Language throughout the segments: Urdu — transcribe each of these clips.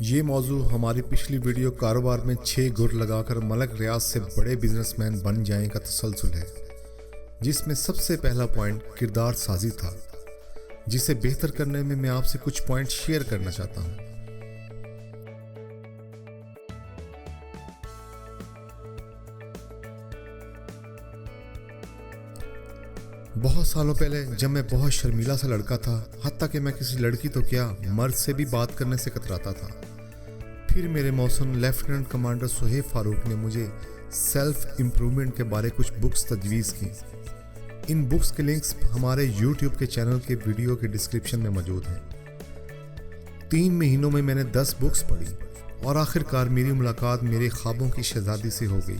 یہ موضوع ہماری پچھلی ویڈیو کاروبار میں 6 گر لگا کر ملک ریاض سے بڑے بزنس مین بن جائیں کا تسلسل ہے، جس میں سب سے پہلا پوائنٹ کردار سازی تھا، جسے بہتر کرنے میں آپ سے کچھ پوائنٹ شیئر کرنا چاہتا ہوں۔ بہت سالوں پہلے جب میں بہت شرمیلا سا لڑکا تھا، حتیٰ کہ میں کسی لڑکی تو کیا مرد سے بھی بات کرنے سے کتراتا تھا، پھر میرے موسم لیفٹیننٹ کمانڈر سہیب فاروق نے مجھے سیلف امپرومنٹ کے بارے کچھ بکس تجویز کی۔ ان بکس کے لنکس ہمارے یوٹیوب کے چینل کے ویڈیو کے ڈسکرپشن میں موجود ہیں۔ 3 مہینوں میں میں نے 10 بکس پڑھی اور آخر کار میری ملاقات میرے خوابوں کی شہزادی سے ہو گئی۔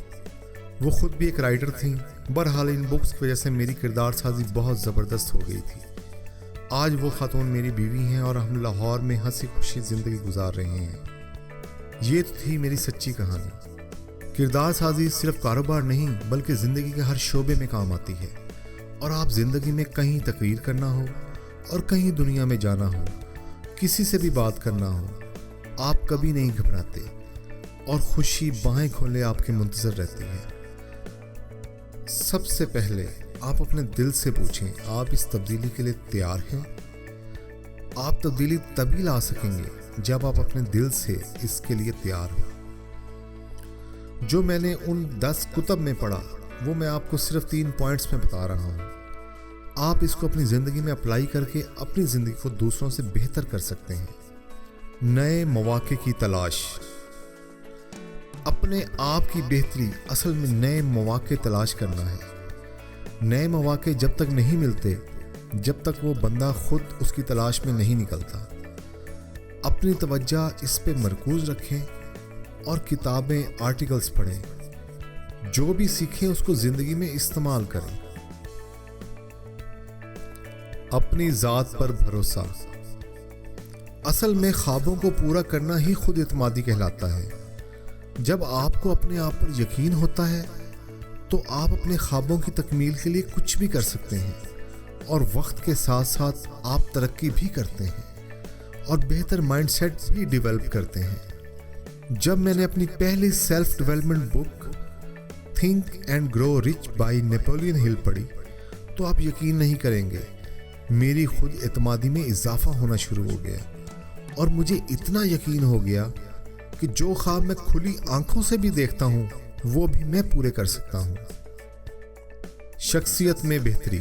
وہ خود بھی ایک رائٹر تھیں۔ بہرحال ان بکس کی وجہ سے میری کردار سازی بہت زبردست ہو گئی تھی۔ آج وہ خاتون میری بیوی ہیں اور ہم لاہور میں ہنسی خوشی زندگی گزار رہے ہیں۔ یہ تو تھی میری سچی کہانی۔ کردار سازی صرف کاروبار نہیں بلکہ زندگی کے ہر شعبے میں کام آتی ہے، اور آپ زندگی میں کہیں تقریر کرنا ہو اور کہیں دنیا میں جانا ہو، کسی سے بھی بات کرنا ہو، آپ کبھی نہیں گھبراتے اور خوشی باہیں کھولے آپ کے منتظر رہتی ہے۔ سب سے پہلے آپ اپنے دل سے پوچھیں، آپ اس تبدیلی کے لیے تیار ہیں؟ آپ تبدیلی تبھی لا سکیں گے جب آپ اپنے دل سے اس کے لیے تیار ہوں۔ جو میں نے ان 10 کتب میں پڑھا وہ میں آپ کو صرف 3 پوائنٹس میں بتا رہا ہوں۔ آپ اس کو اپنی زندگی میں اپلائی کر کے اپنی زندگی کو دوسروں سے بہتر کر سکتے ہیں۔ نئے مواقع کی تلاش۔ اپنے آپ کی بہتری اصل میں نئے مواقع تلاش کرنا ہے۔ نئے مواقع جب تک نہیں ملتے جب تک وہ بندہ خود اس کی تلاش میں نہیں نکلتا۔ اپنی توجہ اس پہ مرکوز رکھیں اور کتابیں، آرٹیکلز پڑھیں۔ جو بھی سیکھیں اس کو زندگی میں استعمال کریں۔ اپنی ذات پر بھروسہ۔ اصل میں خوابوں کو پورا کرنا ہی خود اعتمادی کہلاتا ہے۔ جب آپ کو اپنے آپ پر یقین ہوتا ہے تو آپ اپنے خوابوں کی تکمیل کے لیے کچھ بھی کر سکتے ہیں، اور وقت کے ساتھ ساتھ آپ ترقی بھی کرتے ہیں اور بہتر مائنڈ سیٹ بھی ڈیولپ کرتے ہیں۔ جب میں نے اپنی پہلی self development book think and grow rich by Napoleon Hill پڑھی تو آپ یقین نہیں کریں گے، میری خود اعتمادی میں اضافہ ہونا شروع ہو گیا، اور مجھے اتنا یقین ہو گیا کہ جو خواب میں کھلی آنکھوں سے بھی دیکھتا ہوں وہ بھی میں پورے کر سکتا ہوں۔ شخصیت میں بہتری۔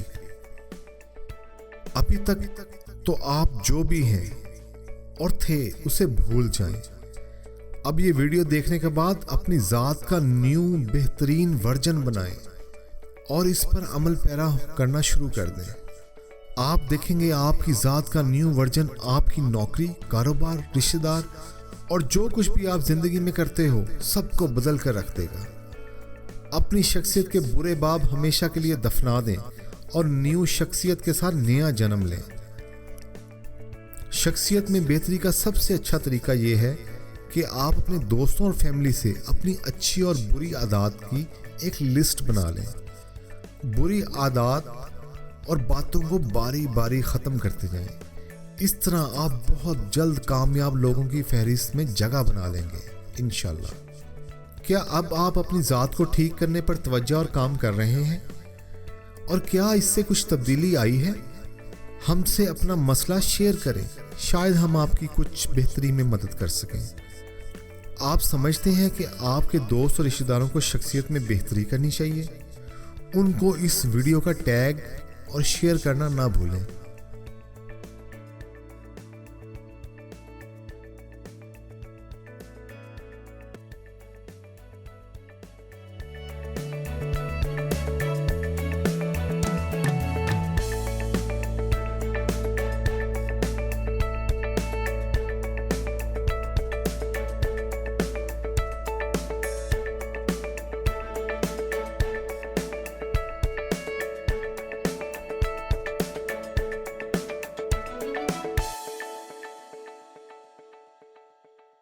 ابھی تک تو آپ جو بھی ہیں اور تھے اسے بھول جائیں۔ اب یہ ویڈیو دیکھنے کے بعد اپنی ذات کا نیو بہترین ورژن بنائیں اور اس پر عمل پیرا کرنا شروع کر دیں۔ آپ دیکھیں گے آپ کی ذات کا نیو ورژن آپ کی نوکری، کاروبار، رشتہ دار اور جو کچھ بھی آپ زندگی میں کرتے ہو سب کو بدل کر رکھ دے گا۔ اپنی شخصیت کے برے باب ہمیشہ کے لیے دفنا دیں اور نیو شخصیت کے ساتھ نیا جنم لیں۔ شخصیت میں بہتری کا سب سے اچھا طریقہ یہ ہے کہ آپ اپنے دوستوں اور فیملی سے اپنی اچھی اور بری عادات کی ایک لسٹ بنا لیں۔ بری عادات اور باتوں کو باری باری ختم کرتے جائیں۔ اس طرح آپ بہت جلد کامیاب لوگوں کی فہرست میں جگہ بنا لیں گے انشاءاللہ۔ کیا اب آپ اپنی ذات کو ٹھیک کرنے پر توجہ اور کام کر رہے ہیں؟ اور کیا اس سے کچھ تبدیلی آئی ہے؟ ہم سے اپنا مسئلہ شیئر کریں، شاید ہم آپ کی کچھ بہتری میں مدد کر سکیں۔ آپ سمجھتے ہیں کہ آپ کے دوست اور رشتہ داروں کو شخصیت میں بہتری کرنی چاہیے؟ ان کو اس ویڈیو کا ٹیگ اور شیئر کرنا نہ بھولیں۔